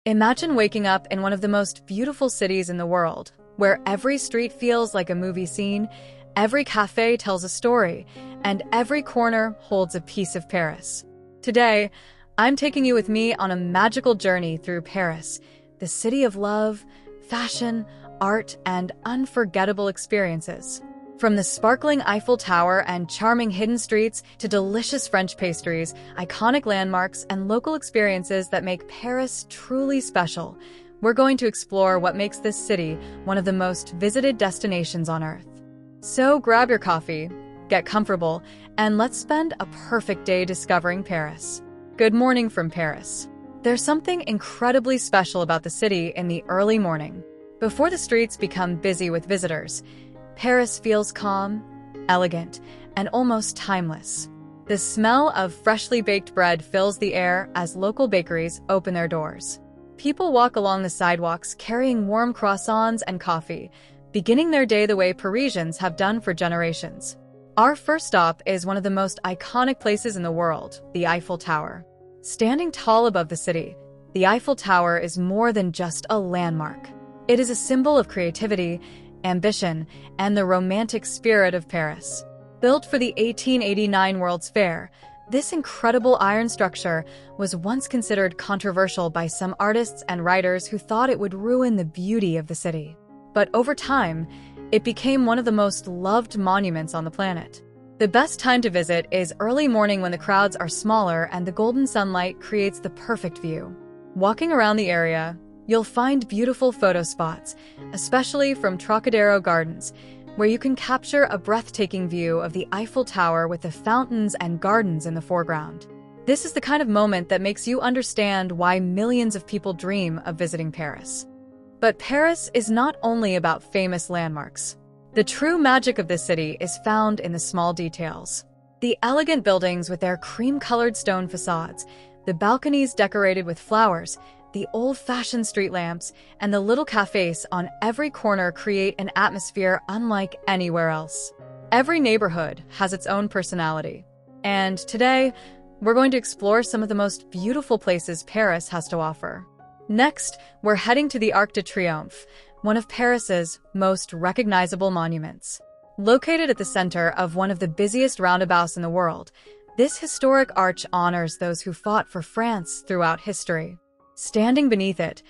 Imagine waking up in one of the most beautiful cities in the world, where every street feels like a movie scene, every cafe tells a story, and every corner holds a piece of Paris. Today, I'm taking you with me on a magical journey through Paris, the city of love, fashion, art, and unforgettable experiences. From the sparkling Eiffel Tower and charming hidden streets to delicious French pastries, iconic landmarks, and local experiences that make Paris truly special, we're going to explore what makes this city one of the most visited destinations on Earth. So grab your coffee, get comfortable, and let's spend a perfect day discovering Paris. Good morning from Paris. There's something incredibly special about the city in the early morning. Before the streets become busy with visitors, Paris feels calm, elegant, and almost timeless. The smell of freshly baked bread fills the air as local bakeries open their doors. People walk along the sidewalks carrying warm croissants and coffee, beginning their day the way Parisians have done for generations. Our first stop is one of the most iconic places in the world, the Eiffel Tower. Standing tall above the city, the Eiffel Tower is more than just a landmark. It is a symbol of creativity, ambition, and the romantic spirit of Paris. Built for the 1889 World's Fair, this incredible iron structure was once considered controversial by some artists and writers who thought it would ruin the beauty of the city. But over time, it became one of the most loved monuments on the planet. The best time to visit is early morning when the crowds are smaller and the golden sunlight creates the perfect view. Walking around the area, you'll find beautiful photo spots, especially from Trocadero Gardens, where you can capture a breathtaking view of the Eiffel Tower with the fountains and gardens in the foreground. This is the kind of moment that makes you understand why millions of people dream of visiting Paris. But Paris is not only about famous landmarks. The true magic of this city is found in the small details. The elegant buildings with their cream-colored stone facades, the balconies decorated with flowers, the old-fashioned street lamps, and the little cafes on every corner create an atmosphere unlike anywhere else. Every neighborhood has its own personality. And today, we're going to explore some of the most beautiful places Paris has to offer. Next, we're heading to the Arc de Triomphe, one of Paris's most recognizable monuments. Located at the center of one of the busiest roundabouts in the world, this historic arch honors those who fought for France throughout history. Standing beneath it,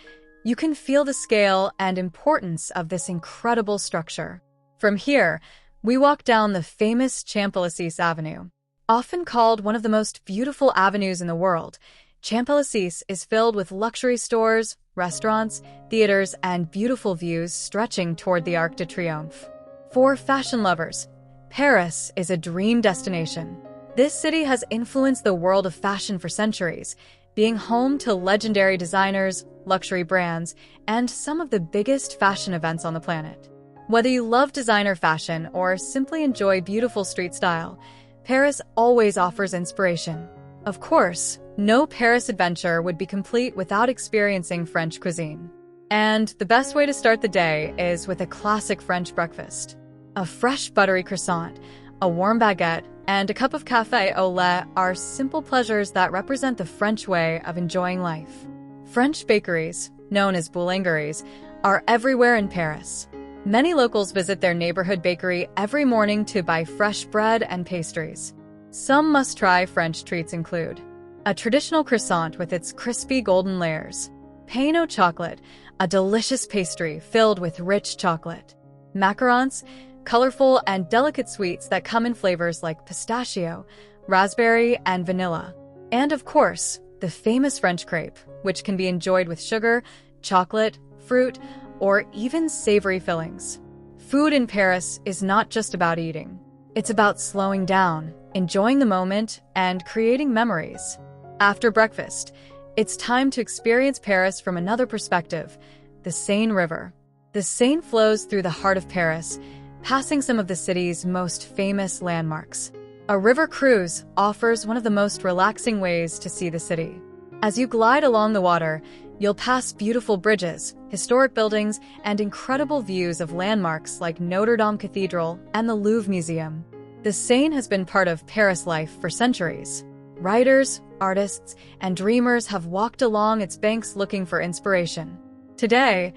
you can feel the scale and importance of this incredible structure. From here, we walk down the famous Champs-Élysées Avenue. Often called one of the most beautiful avenues in the world, Champs-Élysées is filled with luxury stores, restaurants, theaters, and beautiful views stretching toward the Arc de Triomphe. For fashion lovers, Paris is a dream destination. This city has influenced the world of fashion for centuries, being home to legendary designers, luxury brands, and some of the biggest fashion events on the planet. Whether you love designer fashion or simply enjoy beautiful street style, Paris always offers inspiration. Of course, no Paris adventure would be complete without experiencing French cuisine. And the best way to start the day is with a classic French breakfast. A fresh buttery croissant, a warm baguette, and a cup of café au lait are simple pleasures that represent the French way of enjoying life. French bakeries, known as boulangeries, are everywhere in Paris. Many locals visit their neighborhood bakery every morning to buy fresh bread and pastries. Some must-try French treats include a traditional croissant with its crispy golden layers, pain au chocolat, a delicious pastry filled with rich chocolate, macarons, colorful and delicate sweets that come in flavors like pistachio, raspberry, and vanilla. And of course, the famous French crepe, which can be enjoyed with sugar, chocolate, fruit, or even savory fillings. Food in Paris is not just about eating. It's about slowing down, enjoying the moment, and creating memories. After breakfast, it's time to experience Paris from another perspective, the Seine River. The Seine flows through the heart of Paris, passing some of the city's most famous landmarks. A river cruise offers one of the most relaxing ways to see the city. As you glide along the water, you'll pass beautiful bridges, historic buildings, and incredible views of landmarks like Notre-Dame Cathedral and the Louvre Museum. The Seine has been part of Paris life for centuries. Writers, artists, and dreamers have walked along its banks looking for inspiration. Today,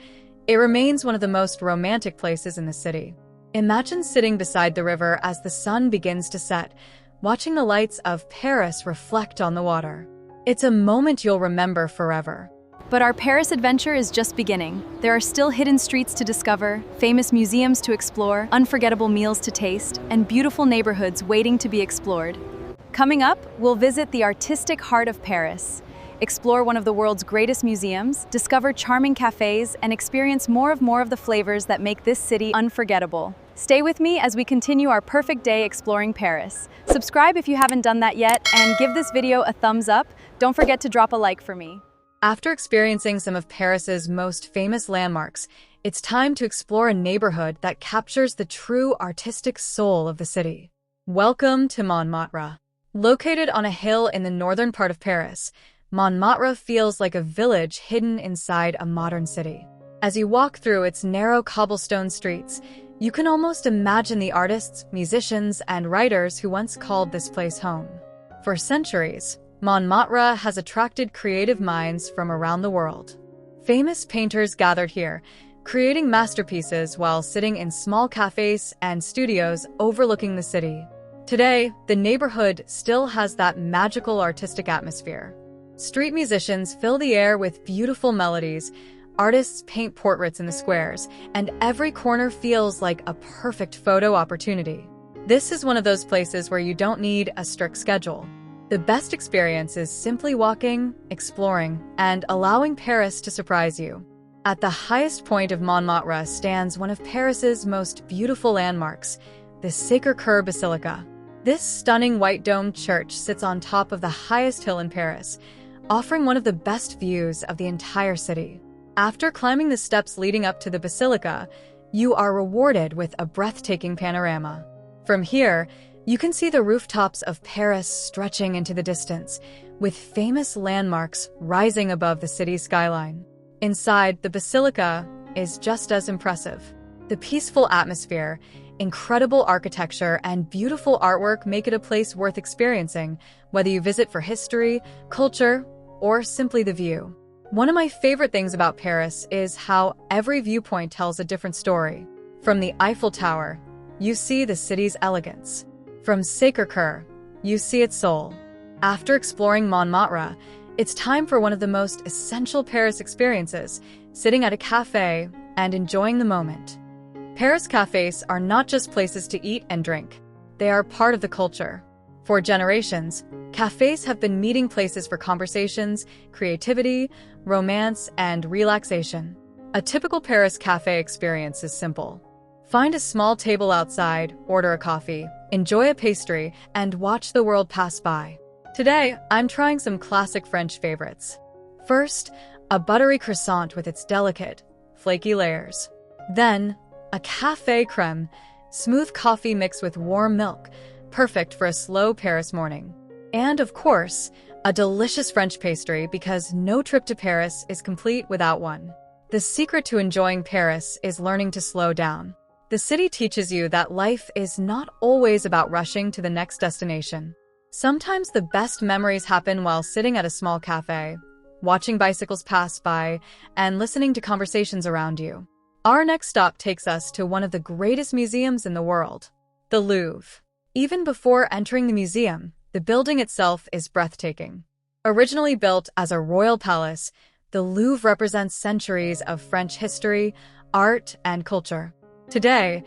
it remains one of the most romantic places in the city. Imagine sitting beside the river as the sun begins to set, watching the lights of Paris reflect on the water. It's a moment you'll remember forever. But our Paris adventure is just beginning. There are still hidden streets to discover, famous museums to explore, unforgettable meals to taste, and beautiful neighborhoods waiting to be explored. Coming up, we'll visit the artistic heart of Paris, explore one of the world's greatest museums, discover charming cafes, and experience more of the flavors that make this city unforgettable. Stay with me as we continue our perfect day exploring Paris. Subscribe if you haven't done that yet, and give this video a thumbs up. Don't forget to drop a like for me. After experiencing some of Paris's most famous landmarks, it's time to explore a neighborhood that captures the true artistic soul of the city. Welcome to Montmartre. Located on a hill in the northern part of Paris, Montmartre feels like a village hidden inside a modern city. As you walk through its narrow cobblestone streets, you can almost imagine the artists, musicians, and writers who once called this place home. For centuries, Montmartre has attracted creative minds from around the world. Famous painters gathered here, creating masterpieces while sitting in small cafes and studios overlooking the city. Today, the neighborhood still has that magical artistic atmosphere. Street musicians fill the air with beautiful melodies, artists paint portraits in the squares, and every corner feels like a perfect photo opportunity. This is one of those places where you don't need a strict schedule. The best experience is simply walking, exploring, and allowing Paris to surprise you. At the highest point of Montmartre stands one of Paris's most beautiful landmarks, the Sacré-Cœur Basilica. This stunning white-domed church sits on top of the highest hill in Paris, offering one of the best views of the entire city. After climbing the steps leading up to the basilica, you are rewarded with a breathtaking panorama. From here, you can see the rooftops of Paris stretching into the distance, with famous landmarks rising above the city's skyline. Inside, the basilica is just as impressive. The peaceful atmosphere, incredible architecture, and beautiful artwork make it a place worth experiencing, whether you visit for history, culture, or simply the view. One of my favorite things about Paris is how every viewpoint tells a different story. From the Eiffel Tower, you see the city's elegance. From Sacré-Cœur, you see its soul. After exploring Montmartre, it's time for one of the most essential Paris experiences, sitting at a cafe and enjoying the moment. Paris cafes are not just places to eat and drink. They are part of the culture. For generations, cafes have been meeting places for conversations, creativity, romance, and relaxation. A typical Paris cafe experience is simple. Find a small table outside, order a coffee, enjoy a pastry, and watch the world pass by. Today, I'm trying some classic French favorites. First, a buttery croissant with its delicate, flaky layers. Then, a café crème, smooth coffee mixed with warm milk, perfect for a slow Paris morning. And of course, a delicious French pastry because no trip to Paris is complete without one. The secret to enjoying Paris is learning to slow down. The city teaches you that life is not always about rushing to the next destination. Sometimes the best memories happen while sitting at a small cafe, watching bicycles pass by, and listening to conversations around you. Our next stop takes us to one of the greatest museums in the world, the Louvre. Even before entering the museum, the building itself is breathtaking. Originally built as a royal palace, the Louvre represents centuries of French history, art, and culture. Today,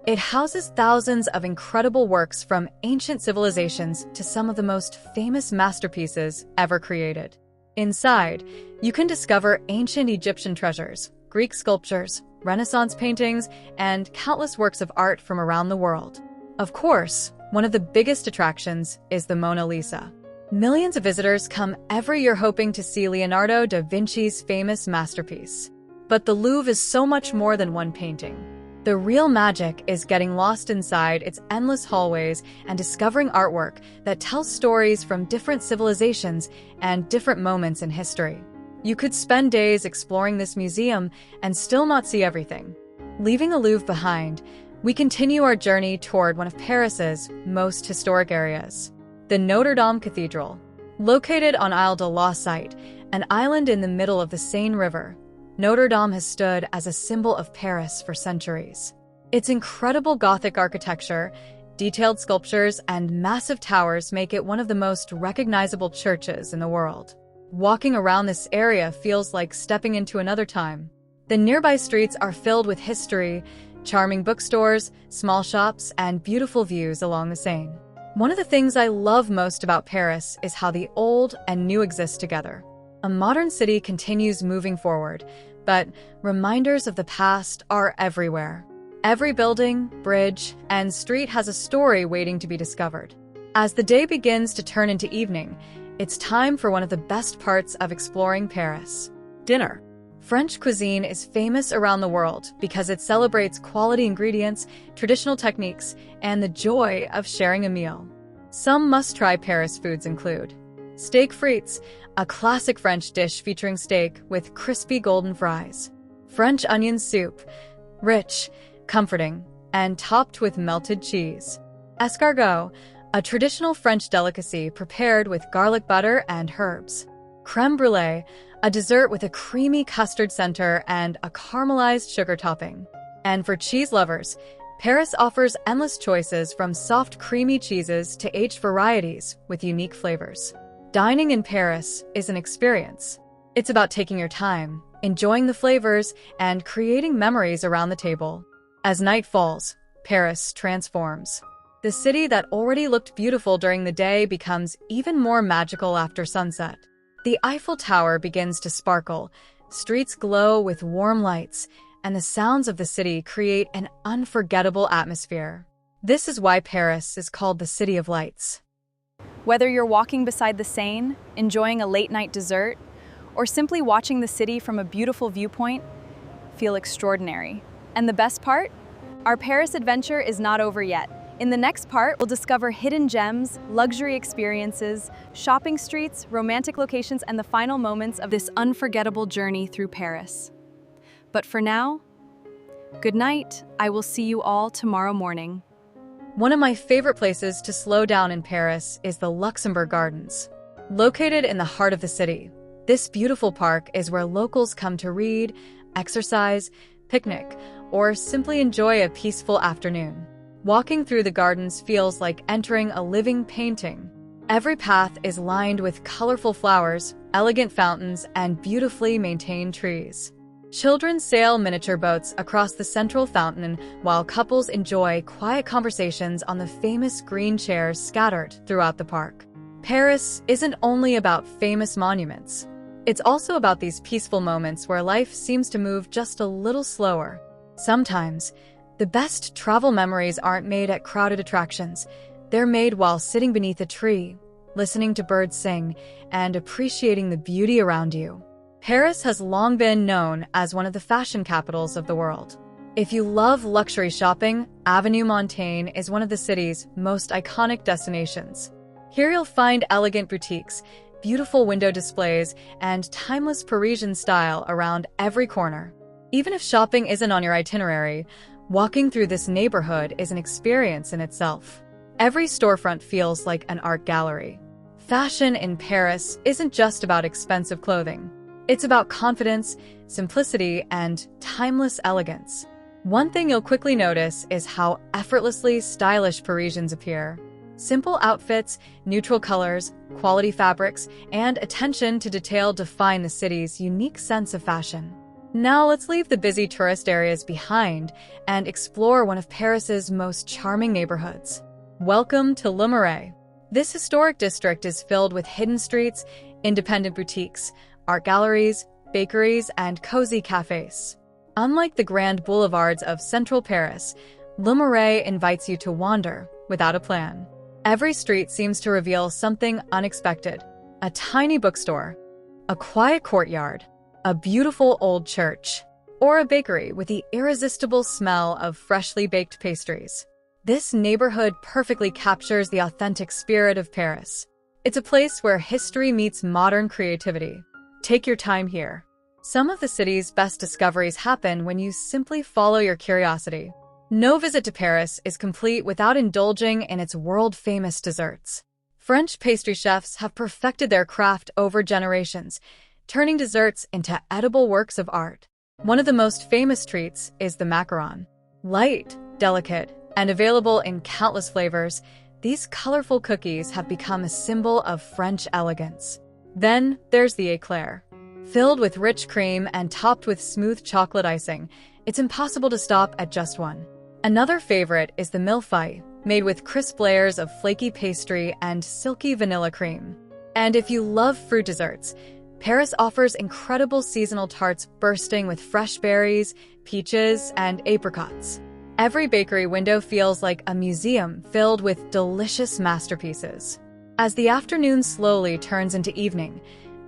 it houses thousands of incredible works from ancient civilizations to some of the most famous masterpieces ever created. Inside, you can discover ancient Egyptian treasures, Greek sculptures, Renaissance paintings, and countless works of art from around the world. Of course, one of the biggest attractions is the Mona Lisa. Millions of visitors come every year hoping to see Leonardo da Vinci's famous masterpiece. But the Louvre is so much more than one painting. The real magic is getting lost inside its endless hallways and discovering artwork that tells stories from different civilizations and different moments in history. You could spend days exploring this museum and still not see everything. Leaving the Louvre behind, we continue our journey toward one of Paris's most historic areas, The Notre-Dame Cathedral. Located on Isle de la Cite, an island in the middle of the Seine River, Notre-Dame has stood as a symbol of Paris for centuries. Its incredible Gothic architecture, detailed sculptures, and massive towers make it one of the most recognizable churches in the world. Walking around this area feels like stepping into another time. The nearby streets are filled with history, charming bookstores, small shops, and beautiful views along the Seine. One of the things I love most about Paris is how the old and new exist together. A modern city continues moving forward, but reminders of the past are everywhere. Every building, bridge, and street has a story waiting to be discovered. As the day begins to turn into evening, it's time for one of the best parts of exploring Paris: dinner. French cuisine is famous around the world because it celebrates quality ingredients, traditional techniques, and the joy of sharing a meal. Some must-try Paris foods include steak frites, a classic French dish featuring steak with crispy golden fries; French onion soup, rich, comforting, and topped with melted cheese; escargot, a traditional French delicacy prepared with garlic butter and herbs; crème brûlée, a dessert with a creamy custard center and a caramelized sugar topping. And for cheese lovers, Paris offers endless choices from soft, creamy cheeses to aged varieties with unique flavors. Dining in Paris is an experience. It's about taking your time, enjoying the flavors, and creating memories around the table. As night falls, Paris transforms. The city that already looked beautiful during the day becomes even more magical after sunset. The Eiffel Tower begins to sparkle, streets glow with warm lights, and the sounds of the city create an unforgettable atmosphere. This is why Paris is called the City of Lights. Whether you're walking beside the Seine, enjoying a late-night dessert, or simply watching the city from a beautiful viewpoint, feel extraordinary. And the best part? Our Paris adventure is not over yet. In the next part, we'll discover hidden gems, luxury experiences, shopping streets, romantic locations, and the final moments of this unforgettable journey through Paris. But for now, good night. I will see you all tomorrow morning. One of my favorite places to slow down in Paris is the Luxembourg Gardens. Located in the heart of the city, this beautiful park is where locals come to read, exercise, picnic, or simply enjoy a peaceful afternoon. Walking through the gardens feels like entering a living painting. Every path is lined with colorful flowers, elegant fountains, and beautifully maintained trees. Children sail miniature boats across the central fountain while couples enjoy quiet conversations on the famous green chairs scattered throughout the park. Paris isn't only about famous monuments. It's also about these peaceful moments where life seems to move just a little slower. Sometimes, the best travel memories aren't made at crowded attractions. They're made while sitting beneath a tree, listening to birds sing, and appreciating the beauty around you. Paris has long been known as one of the fashion capitals of the world. If you love luxury shopping, Avenue Montaigne is one of the city's most iconic destinations. Here you'll find elegant boutiques, beautiful window displays, and timeless Parisian style around every corner. Even if shopping isn't on your itinerary, walking through this neighborhood is an experience in itself. Every storefront feels like an art gallery. Fashion in Paris isn't just about expensive clothing. It's about confidence, simplicity, and timeless elegance. One thing you'll quickly notice is how effortlessly stylish Parisians appear. Simple outfits, neutral colors, quality fabrics, and attention to detail define the city's unique sense of fashion. Now let's leave the busy tourist areas behind and explore one of Paris's most charming neighborhoods. Welcome to Le Marais. This historic district is filled with hidden streets, independent boutiques, art galleries, bakeries, and cozy cafes. Unlike the grand boulevards of central Paris, Le Marais invites you to wander without a plan. Every street seems to reveal something unexpected: a tiny bookstore, a quiet courtyard, a beautiful old church, or a bakery with the irresistible smell of freshly baked pastries. This neighborhood perfectly captures the authentic spirit of Paris. It's a place where history meets modern creativity. Take your time here. Some of the city's best discoveries happen when you simply follow your curiosity. No visit to Paris is complete without indulging in its world-famous desserts. French pastry chefs have perfected their craft over generations, turning desserts into edible works of art. One of the most famous treats is the macaron. Light, delicate, and available in countless flavors, these colorful cookies have become a symbol of French elegance. Then there's the éclair. Filled with rich cream and topped with smooth chocolate icing, it's impossible to stop at just one. Another favorite is the millefeuille, made with crisp layers of flaky pastry and silky vanilla cream. And if you love fruit desserts, Paris offers incredible seasonal tarts bursting with fresh berries, peaches, and apricots. Every bakery window feels like a museum filled with delicious masterpieces. As the afternoon slowly turns into evening,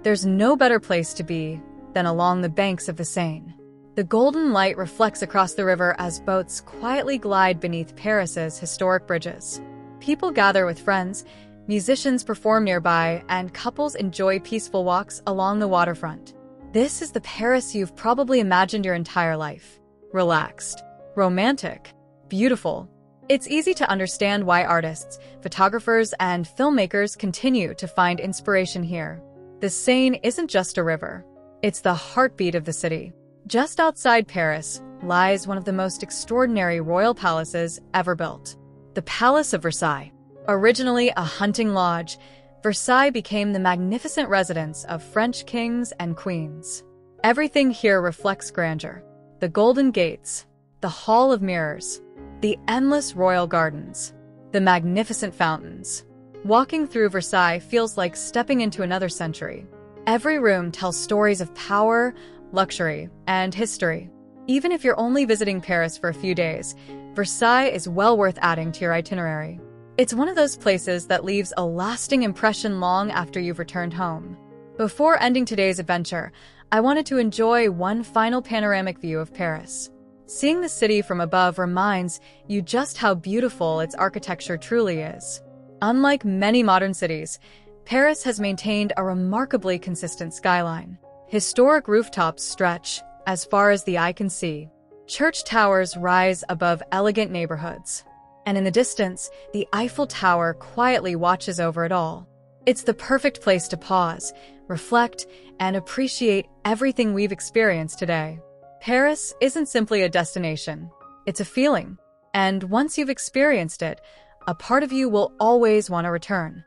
there's no better place to be than along the banks of the Seine. The golden light reflects across the river as boats quietly glide beneath Paris's historic bridges. People gather with friends, musicians perform nearby, and couples enjoy peaceful walks along the waterfront. This is the Paris you've probably imagined your entire life. Relaxed, romantic, beautiful. It's easy to understand why artists, photographers, and filmmakers continue to find inspiration here. The Seine isn't just a river. It's the heartbeat of the city. Just outside Paris lies one of the most extraordinary royal palaces ever built, the Palace of Versailles. Originally a hunting lodge, Versailles became the magnificent residence of French kings and queens. Everything here reflects grandeur. The golden gates, the Hall of Mirrors, the endless royal gardens, the magnificent fountains. Walking through Versailles feels like stepping into another century. Every room tells stories of power, luxury, and history. Even if you're only visiting Paris for a few days, Versailles is well worth adding to your itinerary. It's one of those places that leaves a lasting impression long after you've returned home. Before ending today's adventure, I wanted to enjoy one final panoramic view of Paris. Seeing the city from above reminds you just how beautiful its architecture truly is. Unlike many modern cities, Paris has maintained a remarkably consistent skyline. Historic rooftops stretch as far as the eye can see. Church towers rise above elegant neighborhoods. And in the distance, the Eiffel Tower quietly watches over it all. It's the perfect place to pause, reflect, and appreciate everything we've experienced today. Paris isn't simply a destination. It's a feeling. And once you've experienced it, a part of you will always want to return.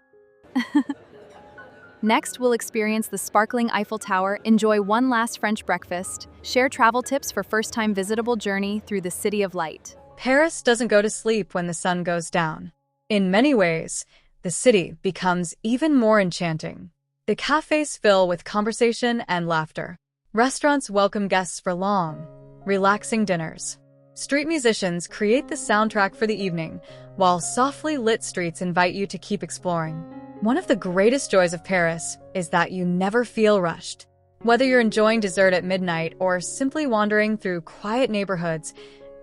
Next, we'll experience the sparkling Eiffel Tower, enjoy one last French breakfast, share travel tips for first-time visitable journey through the City of Light. Paris doesn't go to sleep when the sun goes down. In many ways, the city becomes even more enchanting. The cafés fill with conversation and laughter. Restaurants welcome guests for long, relaxing dinners. Street musicians create the soundtrack for the evening, while softly lit streets invite you to keep exploring. One of the greatest joys of Paris is that you never feel rushed. Whether you're enjoying dessert at midnight or simply wandering through quiet neighborhoods,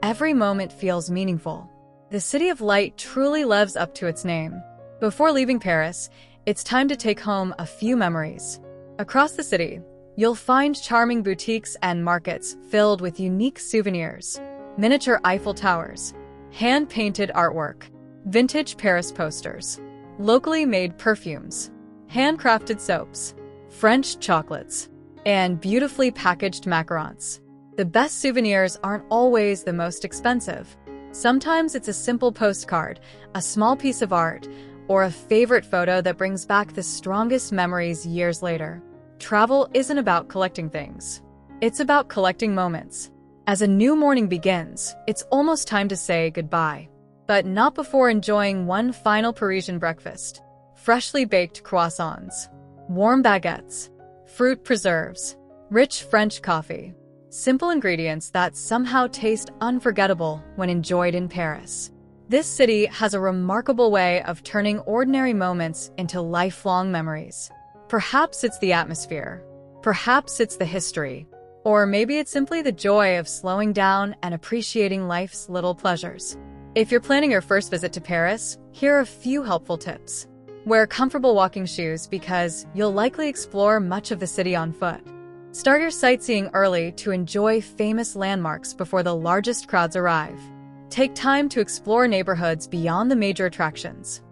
every moment feels meaningful. The City of Light truly lives up to its name. Before leaving Paris, it's time to take home a few memories. Across the city, you'll find charming boutiques and markets filled with unique souvenirs, miniature Eiffel Towers, hand-painted artwork, vintage Paris posters, locally made perfumes, handcrafted soaps, French chocolates, and beautifully packaged macarons. The best souvenirs aren't always the most expensive. Sometimes it's a simple postcard, a small piece of art, or a favorite photo that brings back the strongest memories years later. Travel isn't about collecting things. It's about collecting moments. As a new morning begins, it's almost time to say goodbye. But not before enjoying one final Parisian breakfast. Freshly baked croissants, warm baguettes, fruit preserves, rich French coffee. Simple ingredients that somehow taste unforgettable when enjoyed in Paris. This city has a remarkable way of turning ordinary moments into lifelong memories. Perhaps it's the atmosphere. Perhaps it's the history. Or maybe it's simply the joy of slowing down and appreciating life's little pleasures. If you're planning your first visit to Paris, here are a few helpful tips. Wear comfortable walking shoes because you'll likely explore much of the city on foot. Start your sightseeing early to enjoy famous landmarks before the largest crowds arrive. Take time to explore neighborhoods beyond the major attractions.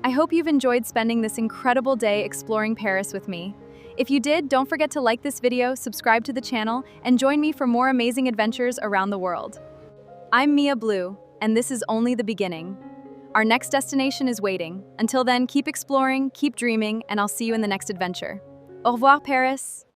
I hope you've enjoyed spending this incredible day exploring Paris with me. If you did, don't forget to like this video, subscribe to the channel, and join me for more amazing adventures around the world. I'm Mia Blue, and this is only the beginning. Our next destination is waiting. Until then, keep exploring, keep dreaming, and I'll see you in the next adventure. Au revoir, Paris!